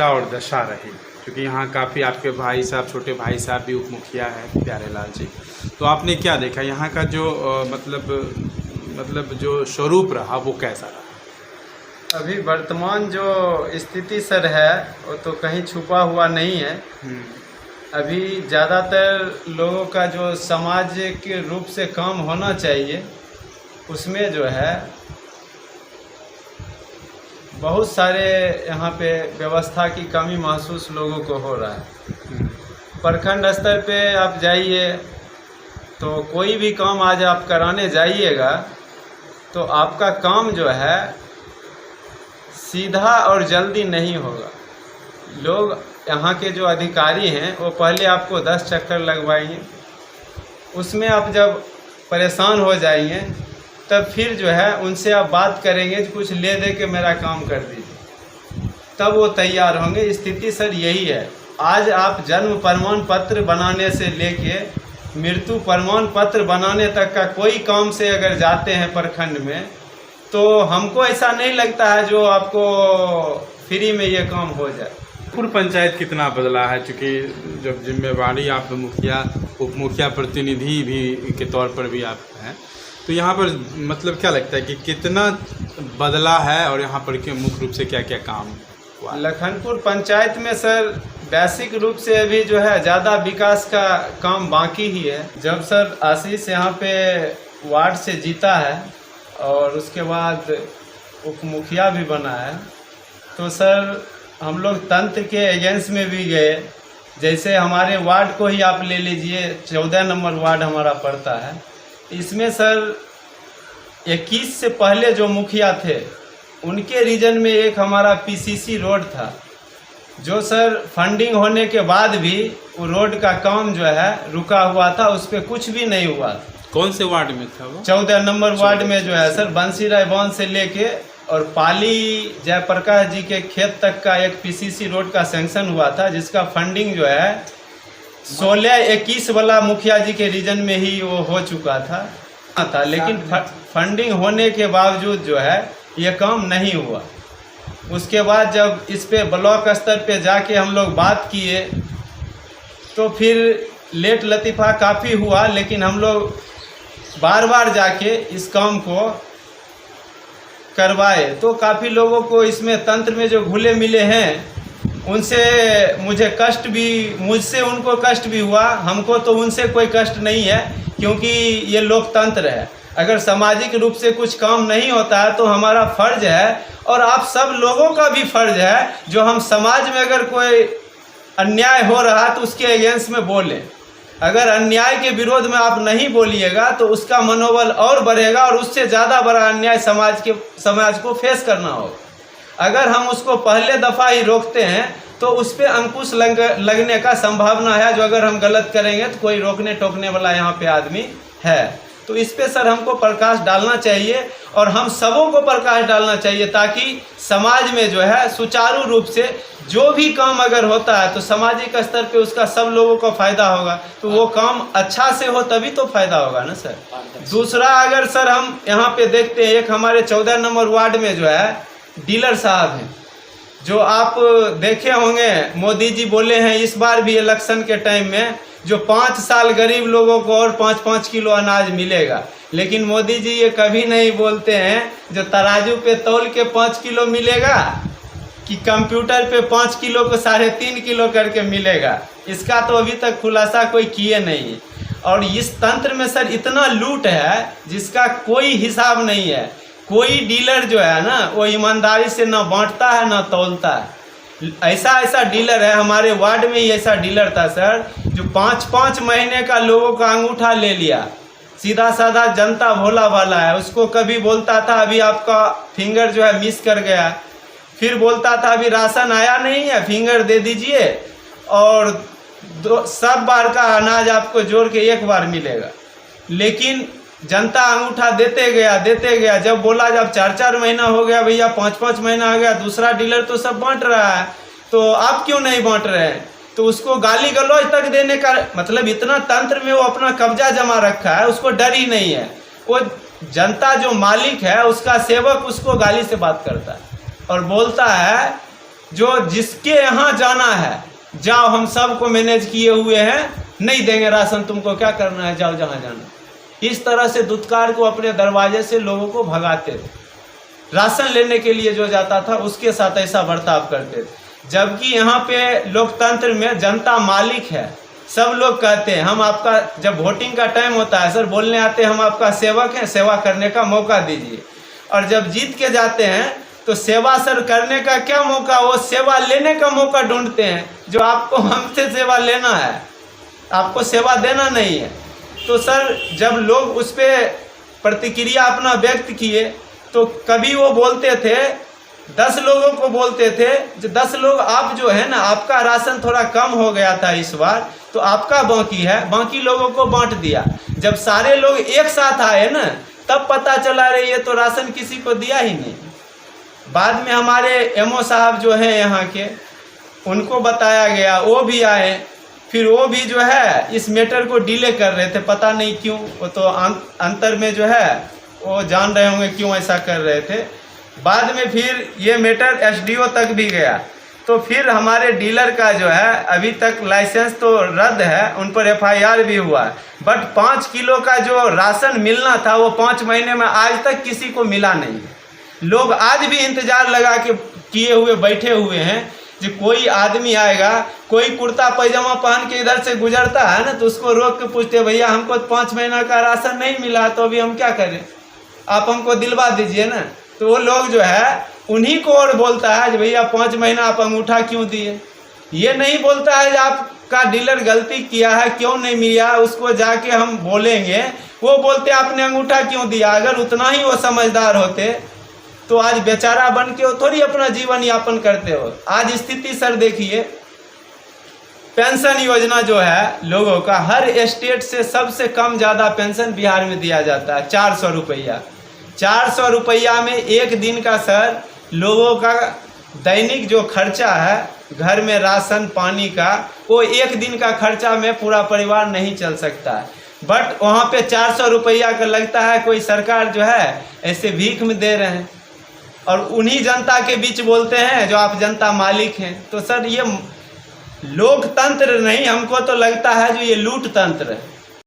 और दशा रही, क्योंकि यहाँ काफ़ी आपके भाई साहब, छोटे भाई साहब भी उप मुखिया हैं प्यारेलाल जी। तो आपने क्या देखा यहाँ का जो मतलब जो स्वरूप रहा वो कैसा रहा? अभी वर्तमान जो स्थिति सर है वो तो कहीं छुपा हुआ नहीं है। अभी ज़्यादातर लोगों का जो समाज के रूप से काम होना चाहिए उसमें जो है बहुत सारे यहाँ पे व्यवस्था की कमी महसूस लोगों को हो रहा है। प्रखंड स्तर पे आप जाइए तो कोई भी काम आज आप कराने जाइएगा तो आपका काम जो है सीधा और जल्दी नहीं होगा। लोग यहाँ के जो अधिकारी हैं वो पहले आपको 10 चक्कर लगवाएंगे, उसमें आप जब परेशान हो जाएंगे तब फिर जो है उनसे आप बात करेंगे कि कुछ ले दे के मेरा काम कर दीजिए, तब वो तैयार होंगे। स्थिति सर यही है। आज आप जन्म प्रमाण पत्र बनाने से लेके मृत्यु प्रमाण पत्र बनाने तक का कोई काम से अगर जाते हैं प्रखंड में तो हमको ऐसा नहीं लगता है जो आपको फ्री में ये काम हो जाए। पूर्व पंचायत कितना बदला है, चूँकि जब जिम्मेवारी आप मुखिया उप मुखिया प्रतिनिधि भी के तौर पर भी आप हैं, तो यहाँ पर मतलब क्या लगता है कि कितना बदला है और यहाँ पर के मुख्य रूप से क्या क्या काम हुआ? लखनपुर पंचायत में सर बेसिक रूप से अभी जो है ज़्यादा विकास का काम बाकी ही है। जब सर आशीष यहाँ पे वार्ड से जीता है और उसके बाद उप मुखिया भी बना है तो सर हम लोग तंत्र के एजेंस में भी गए। जैसे हमारे वार्ड को ही आप ले लीजिए, 14 नंबर वार्ड हमारा पड़ता है। इसमें सर 21 से पहले जो मुखिया थे उनके रीजन में एक हमारा पीसीसी रोड था, जो सर फंडिंग होने के बाद भी वो रोड का काम जो है रुका हुआ था, उस पर कुछ भी नहीं हुआ। कौन से वार्ड में था वो? 14 नंबर वार्ड में जो है सर बंसीराय बांध से लेके और पाली जयप्रकाश जी के खेत तक का एक पीसीसी रोड का सैंक्शन हुआ था, जिसका फंडिंग जो है 16-21 वाला मुखिया जी के रीजन में ही वो हो चुका था। लेकिन फंडिंग होने के बावजूद जो है ये काम नहीं हुआ। उसके बाद जब इस पे ब्लॉक स्तर पे जाके हम लोग बात किए तो फिर लेट लतीफ़ा काफ़ी हुआ, लेकिन हम लोग बार बार जाके इस काम को करवाए तो काफ़ी लोगों को इसमें तंत्र में जो घुले मिले हैं उनसे मुझसे उनको कष्ट भी हुआ। हमको तो उनसे कोई कष्ट नहीं है, क्योंकि ये लोकतंत्र है। अगर सामाजिक रूप से कुछ काम नहीं होता है तो हमारा फर्ज है और आप सब लोगों का भी फर्ज है जो हम समाज में अगर कोई अन्याय हो रहा है तो उसके अगेंस्ट में बोलें। अगर अन्याय के विरोध में आप नहीं बोलिएगा तो उसका मनोबल और बढ़ेगा और उससे ज़्यादा बड़ा अन्याय समाज को फेस करना होगा। अगर हम उसको पहले दफ़ा ही रोकते हैं तो उस पर अंकुश लगने का संभावना है, जो अगर हम गलत करेंगे तो कोई रोकने टोकने वाला यहाँ पे आदमी है। तो इस पे सर हमको प्रकाश डालना चाहिए और हम सबों को प्रकाश डालना चाहिए, ताकि समाज में जो है सुचारू रूप से जो भी काम अगर होता है तो सामाजिक स्तर पे उसका सब लोगों को फायदा होगा। तो वो काम अच्छा से हो तभी तो फायदा होगा ना सर। दूसरा, अगर सर हम यहाँ पे देखते हैं, एक हमारे 14 नंबर वार्ड में जो है डीलर साहब हैं, जो आप देखे होंगे मोदी जी बोले हैं इस बार भी इलेक्शन के टाइम में जो 5 साल गरीब लोगों को और 5-5 किलो अनाज मिलेगा। लेकिन मोदी जी ये कभी नहीं बोलते हैं जो तराजू पे तौल के 5 किलो मिलेगा कि कंप्यूटर पे 5 किलो को 3.5 किलो करके मिलेगा। इसका तो अभी तक खुलासा कोई किए नहीं है। और इस तंत्र में सर इतना लूट है जिसका कोई हिसाब नहीं है। कोई डीलर जो है ना वो ईमानदारी से ना बांटता है ना तौलता है। ऐसा डीलर है, हमारे वार्ड में ही ऐसा डीलर था सर, जो 5-5 महीने का लोगों का अंगूठा ले लिया। सीधा साधा जनता भोला वाला है, उसको कभी बोलता था अभी आपका फिंगर जो है मिस कर गया, फिर बोलता था अभी राशन आया नहीं है फिंगर दे दीजिए और सब बार का अनाज आपको जोड़ के एक बार मिलेगा। लेकिन जनता अंगूठा देते गया। जब बोला जब 4-4 महीना हो गया भैया, 5-5 महीना हो गया, दूसरा डीलर तो सब बांट रहा है तो आप क्यों नहीं बांट रहे हैं? तो उसको गाली गलौज तक देने का मतलब इतना तंत्र में वो अपना कब्जा जमा रखा है, उसको डर ही नहीं है। वो जनता जो मालिक है उसका सेवक उसको गाली से बात करता है और बोलता है जो जिसके यहाँ जाना है जाओ, हम सबको मैनेज किए हुए हैं, नहीं देंगे राशन, तुमको क्या करना है, जाओ जहाँ जाना। इस तरह से दुत्कार को अपने दरवाजे से लोगों को भगाते थे। राशन लेने के लिए जो जाता था उसके साथ ऐसा बर्ताव करते थे। जबकि यहाँ पे लोकतंत्र में जनता मालिक है। सब लोग कहते हैं हम आपका, जब वोटिंग का टाइम होता है सर बोलने आते हैं हम आपका सेवक हैं, सेवा करने का मौका दीजिए। और जब जीत के जाते हैं तो सेवा सर करने का क्या मौका, वो सेवा लेने का मौका ढूंढते हैं, जो आपको हमसे सेवा लेना है, आपको सेवा देना नहीं है। तो सर जब लोग उस पर प्रतिक्रिया अपना व्यक्त किए तो कभी वो बोलते थे 10 लोगों को बोलते थे, जो 10 लोग आप जो है ना, आपका राशन थोड़ा कम हो गया था इस बार, तो आपका बाकी है, बाकी लोगों को बांट दिया। जब सारे लोग एक साथ आए ना तब पता चला रे ये तो राशन किसी को दिया ही नहीं। बाद में हमारे एमओ साहब जो हैं यहाँ के, उनको बताया गया, वो भी आए, फिर वो भी जो है इस मैटर को डिले कर रहे थे, पता नहीं क्यों। वो तो अंतर में जो है वो जान रहे होंगे क्यों ऐसा कर रहे थे। बाद में फिर ये मैटर एसडीओ तक भी गया, तो फिर हमारे डीलर का जो है अभी तक लाइसेंस तो रद्द है, उन पर एफआईआर भी हुआ है, बट 5 किलो का जो राशन मिलना था वो 5 महीने में आज तक किसी को मिला नहीं। लोग आज भी इंतजार लगा के किए हुए बैठे हुए हैं जो कोई आदमी आएगा, कोई कुर्ता पैजामा पहन के इधर से गुजरता है ना, तो उसको रोक के पूछते भैया हमको 5 महीना का राशन नहीं मिला, तो अभी हम क्या करें, आप हमको दिलवा दीजिए ना। तो वो लोग जो है उन्हीं को और बोलता है कि भैया 5 महीना आप अंगूठा क्यों दिए। ये नहीं बोलता है कि आपका डीलर गलती किया है, क्यों नहीं मिला, उसको जाके हम बोलेंगे। वो बोलते आपने अंगूठा क्यों दिया। अगर उतना ही वो समझदार होते तो आज बेचारा बन के वो थोड़ी अपना जीवन यापन करते हो। आज स्थिति सर देखिए, पेंशन योजना जो है लोगों का, हर स्टेट से सबसे कम ज़्यादा पेंशन बिहार में दिया जाता है, 400 रुपया। 400 रुपया में एक दिन का सर लोगों का दैनिक जो खर्चा है घर में राशन पानी का, वो एक दिन का खर्चा में पूरा परिवार नहीं चल सकता है। बट वहाँ पे 400 रुपया का लगता है कोई सरकार जो है ऐसे भीख में दे रहे हैं, और उन्हीं जनता के बीच बोलते हैं जो आप जनता मालिक हैं। तो सर ये लोकतंत्र नहीं, हमको तो लगता है जो ये लूट तंत्र है।